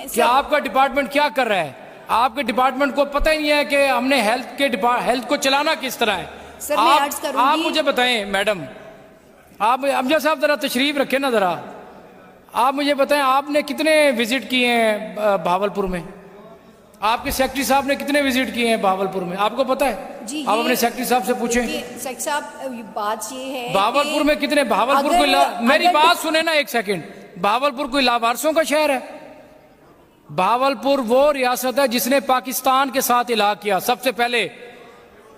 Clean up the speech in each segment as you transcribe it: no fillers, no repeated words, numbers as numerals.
कि आपका डिपार्टमेंट क्या कर रहा है। आपके डिपार्टमेंट को पता ही नहीं है कि हमने हेल्थ को चलाना किस तरह है। सर, मैं अर्ज करूंगी। आप मुझे बताएं मैडम, आप अमजद साहब जरा तशरीफ रखें ना जरा। आप मुझे बताएं आपने कितने विजिट किए हैं भावलपुर में? आपके सेक्रेटरी साहब ने कितने विजिट किए हैं भावलपुर में? आपको पता है? जी, आप अपने सेक्रेटरी साहब से पूछें। सेक्रेटरी साहब, बात ये है भावलपुर में कितने, भावलपुर को मेरी बात सुने ना एक सेकंड। भावलपुर कोई लावारसों का शहर है? भावलपुर वो रियासत है जिसने पाकिस्तान के साथ इलाहा किया। सबसे पहले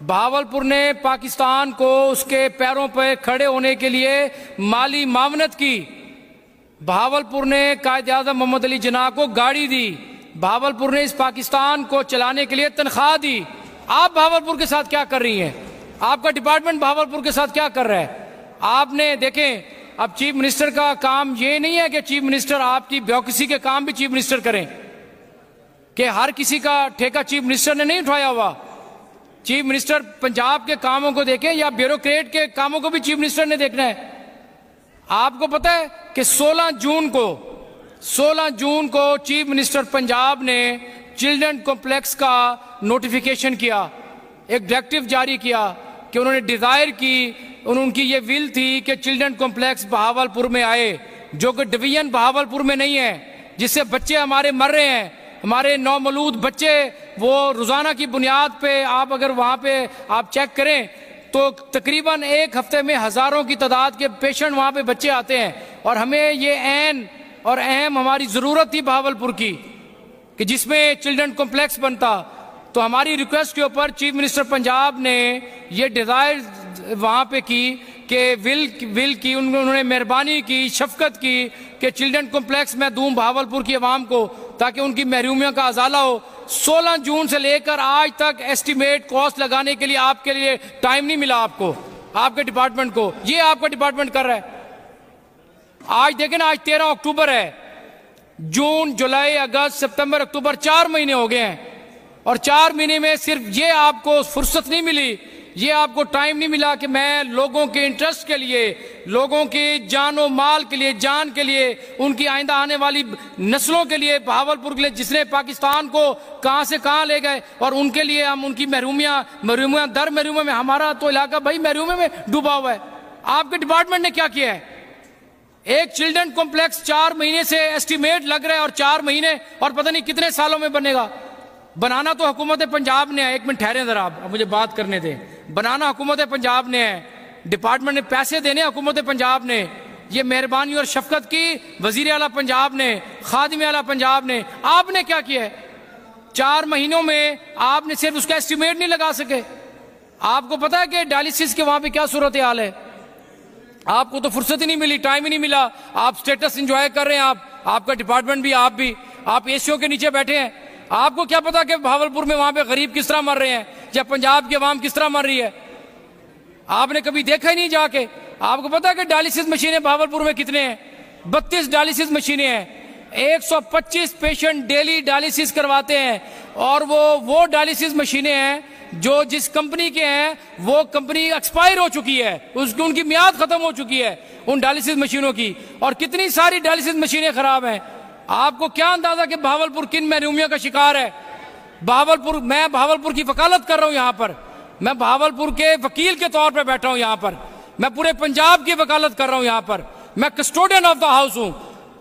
भावलपुर ने पाकिस्तान को उसके पैरों पर खड़े होने के लिए माली मावनत की। भावलपुर ने कायद-ए-आज़म मोहम्मद अली जिन्ना को गाड़ी दी। भावलपुर ने इस पाकिस्तान को चलाने के लिए तनख्वाह दी। आप भावलपुर के साथ क्या कर रही हैं? आपका डिपार्टमेंट भावलपुर के साथ क्या कर रहा है? आपने देखें, अब चीफ मिनिस्टर का काम ये नहीं है कि चीफ मिनिस्टर आपकी ब्यूरोक्रेसी के काम भी चीफ मिनिस्टर करें, कि हर किसी का ठेका चीफ मिनिस्टर ने नहीं उठाया हुआ। चीफ मिनिस्टर पंजाब के कामों को देखें या ब्यूरोक्रेट के कामों को भी चीफ मिनिस्टर ने देखना है। आपको पता है कि 16 जून को चीफ मिनिस्टर पंजाब ने चिल्ड्रन कॉम्प्लेक्स का नोटिफिकेशन किया, एक डायरेक्टिव जारी किया कि उन्होंने डिजायर की, उनकी ये विल थी कि चिल्ड्रन कॉम्प्लेक्स बहावलपुर में आए, जो कि डिवीजन बहावलपुर में नहीं है, जिससे बच्चे हमारे मर रहे हैं। हमारे नौमौलूद बच्चे, वो रोजाना की बुनियाद पे आप अगर वहां पे आप चेक करें तो तकरीबन एक हफ्ते में हजारों की तादाद के पेशेंट वहां पे बच्चे आते हैं। और हमें ये ऐन और अहम हमारी जरूरत थी बहावलपुर की कि जिसमें चिल्ड्रन कॉम्प्लेक्स बनता। तो हमारी रिक्वेस्ट के ऊपर चीफ मिनिस्टर पंजाब ने ये डिजायर वहां पे की कि विल की उन्होंने मेहरबानी की, शफकत की कि चिल्ड्रन कॉम्प्लेक्स में दूं बहावलपुर की आवाम को, ताकि उनकी महरूमियों का अजाला हो। 16 जून से लेकर आज तक एस्टिमेट कॉस्ट लगाने के लिए आपके लिए टाइम नहीं मिला आपको, आपके डिपार्टमेंट को। ये आपका डिपार्टमेंट कर रहा है। आज देखें ना, आज 13 अक्टूबर है। जून, जुलाई, अगस्त, सितंबर, अक्टूबर 4 महीने हो गए हैं, और 4 महीने में सिर्फ ये आपको फुर्सत नहीं मिली, ये आपको टाइम नहीं मिला कि मैं लोगों के इंटरेस्ट के लिए, लोगों के जानो माल के लिए, जान के लिए, उनकी आइंदा आने वाली नस्लों के लिए, बहावलपुर के लिए, जिसने पाकिस्तान को कहां से कहां ले गए, और उनके लिए हम उनकी महरूमियां दर महरूमियों में, हमारा तो इलाका भाई महरूमियों में डूबा हुआ है। आपके डिपार्टमेंट ने क्या किया है? एक चिल्ड्रन कॉम्प्लेक्स 4 महीने से एस्टिमेट लग रहा है, और 4 महीने और पता नहीं कितने सालों में बनेगा। बनाना तो हुकूमत पंजाब ने है। एक मिनट ठहरे जरा, आप मुझे बात करने दें। बनाना हुकूमत पंजाब ने है, डिपार्टमेंट ने पैसे देने हुकूमत पंजाब ने, ये मेहरबानी और शफकत की वजीर आला पंजाब ने, खादिम आला पंजाब ने। आपने क्या किया है? 4 महीनों में आपने सिर्फ उसका एस्टिमेट नहीं लगा सके। आपको पता है कि डायलिसिस के वहां पे क्या सूरत हाल है? आपको तो फुर्सत ही नहीं मिली, टाइम ही नहीं मिला। आप स्टेटस एंजॉय कर रहे हैं, आपका डिपार्टमेंट भी, आप भी, आप एसीओ के नीचे बैठे हैं। आपको क्या पता कि भावलपुर में वहां पे गरीब किस तरह मर रहे हैं, या पंजाब की आवाम किस तरह मर रही है? आपने कभी देखा ही नहीं जाके। आपको पता है कि डायलिसिस मशीनें भावलपुर में कितने हैं? 32 डायलिसिस मशीनें हैं। 125 पेशेंट डेली डायलिसिस करवाते हैं, और वो डायलिसिस मशीनें हैं जो जिस कंपनी के हैं, वो कंपनी एक्सपायर हो चुकी है, उनकी मियाद खत्म हो चुकी है उन डायलिसिस मशीनों की। और कितनी सारी डायलिसिस मशीनें खराब हैं। आपको क्या अंदाजा कि भावलपुर किन महरूमियों का शिकार है? मैं भावलपुर की वकालत कर रहा हूं यहां पर, मैं भावलपुर के वकील के तौर पर बैठा हूं यहां पर, मैं पूरे पंजाब की वकालत कर रहा हूं यहां पर। मैं कस्टोडियन ऑफ द हाउस हूं,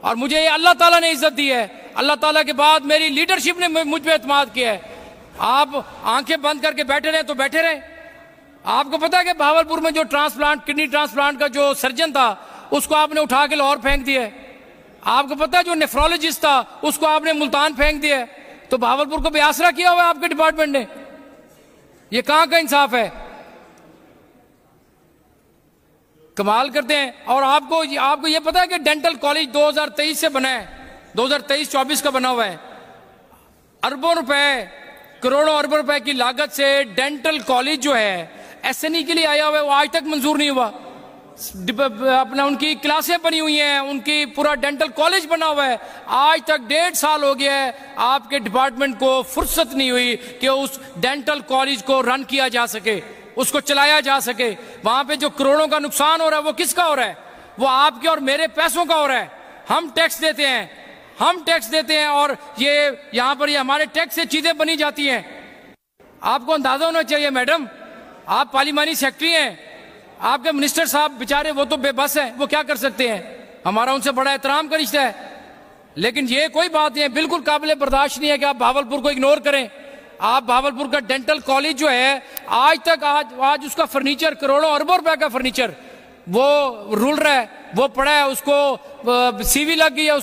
और मुझे अल्लाह ताला ने इज्जत दी है। अल्लाह ताला के बाद मेरी लीडरशिप ने मुझ पर एतमाद किया है। आप आंखें बंद करके बैठे रहे तो बैठे रहे। आपको पता है कि भावलपुर में जो किडनी ट्रांसप्लांट का जो सर्जन था, उसको आपने उठा के लाहौर फेंक दिया। आपको पता है जो नेफ्रोलॉजिस्ट था, उसको आपने मुल्तान फेंक दिया। तो भावलपुर को बेआसरा किया हुआ है आपके डिपार्टमेंट ने। ये कहां का इंसाफ है? कमाल करते हैं। और आपको ये पता है कि डेंटल कॉलेज 2023 से बना है, 2023-24 का बना हुआ है। अरबों रुपए, करोड़ों अरबों रुपए की लागत से डेंटल कॉलेज जो है एसएनई के लिए आया हुआ है, वो आज तक मंजूर नहीं हुआ। अपना उनकी क्लासें बनी हुई हैं, उनकी पूरा डेंटल कॉलेज बना हुआ है, आज तक 1.5 साल हो गया है। आपके डिपार्टमेंट को फुर्सत नहीं हुई कि उस डेंटल कॉलेज को रन किया जा सके, उसको चलाया जा सके। वहां पे जो करोड़ों का नुकसान हो रहा है, वो किसका हो रहा है? वो आपके और मेरे पैसों का हो रहा है। हम टैक्स देते हैं, हम टैक्स देते हैं और ये यहाँ पर ये हमारे टैक्स से चीजें बनी जाती हैं। आपको अंदाजा होना चाहिए मैडम, आप पार्लिमानी सेक्रेटरी हैं, आपके मिनिस्टर साहब बेचारे वो तो बेबस हैं, वो क्या कर सकते हैं। हमारा उनसे बड़ा एहतराम का रिश्ता है, लेकिन ये कोई बात नहीं है, बिल्कुल काबिल बर्दाश्त नहीं है कि आप भावलपुर को इग्नोर करें। आप भावलपुर का डेंटल कॉलेज जो है आज तक आज उसका फर्नीचर करोड़ों अरबों रुपए का फर्नीचर वो रुल रहा है, वो पड़ा है, उसको सीवी लग गई है,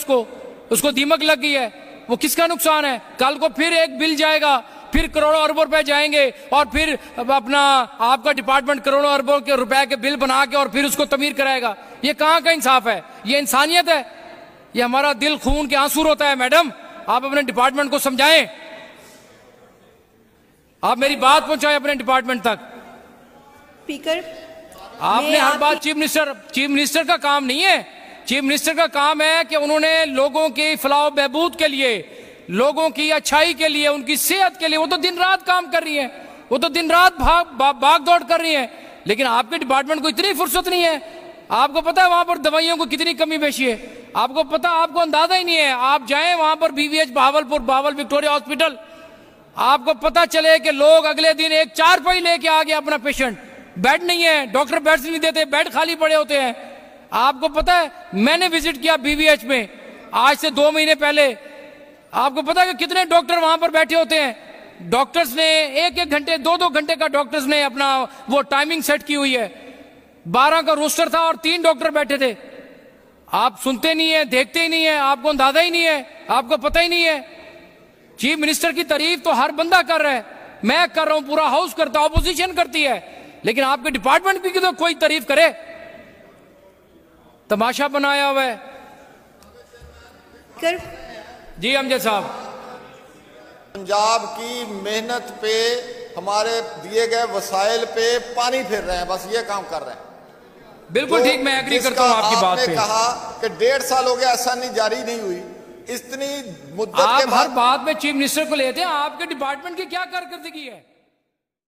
उसको दीमक लग गई है, वो किसका नुकसान है। कल को फिर एक बिल जाएगा, फिर करोड़ों अरबों रुपए जाएंगे और फिर अपना आपका डिपार्टमेंट करोड़ों अरबों के रुपए के बिल बना के और फिर उसको तमीर कराएगा। ये कहाँ का इंसाफ है, ये इंसानियत है, ये हमारा दिल खून के आंसू रोता है। मैडम आप अपने डिपार्टमेंट को समझाएं, आप मेरी बात पहुंचाएं अपने डिपार्टमेंट तक। स्पीकर, आपने हर बात चीफ मिनिस्टर का काम नहीं है। चीफ मिनिस्टर का काम है कि उन्होंने लोगों की फलाह बहबूद के लिए, लोगों की अच्छाई के लिए, उनकी सेहत के लिए वो तो दिन रात काम कर रही है, वो तो दिन रात भाग दौड़ कर रही है, लेकिन आपके डिपार्टमेंट को इतनी फुर्सत नहीं है। आपको पता है वहां पर दवाइयों को कितनी कमी पेशी है, आपको पता, आपको अंदाजा ही नहीं है। आप जाएं वहां पर BVH भावलपुर, भावल विक्टोरिया हॉस्पिटल, आपको पता चले कि लोग अगले दिन एक चारपाई लेके आ गए अपना पेशेंट, बेड नहीं है, डॉक्टर बेड्स नहीं देते, बेड खाली पड़े होते हैं। आपको पता है मैंने विजिट किया BVH में आज से 2 महीने पहले, आपको पता है कि कितने डॉक्टर वहां पर बैठे होते हैं। डॉक्टर्स ने 1-1 घंटे 2-2 घंटे का डॉक्टर्स ने अपना वो टाइमिंग सेट की हुई है। 12 का रोस्टर था और 3 डॉक्टर बैठे थे। आप सुनते नहीं है, देखते ही नहीं है, आपको अंदाजा ही नहीं है, आपको पता ही नहीं है। चीफ मिनिस्टर की तारीफ तो हर बंदा कर रहा है, मैं कर रहा हूं, पूरा हाउस करता, ऑपोजिशन करती है, लेकिन आपके डिपार्टमेंट की तो कोई तारीफ करे, तमाशा बनाया हुआ है। जी अमजद साहब, पंजाब की मेहनत पे, हमारे दिए गए वसाइल पे पानी फेर रहे हैं, बस ये काम कर रहे हैं। बिल्कुल ठीक, मैं एग्री करता हूं आपकी बात पे। आपने कहा कि 1.5 साल हो गया एसआईआर जारी नहीं हुई, इतनी मुद्दत के बाद हर बात में चीफ मिनिस्टर को लेते हैं, आपके डिपार्टमेंट की क्या कारकर्दगी है।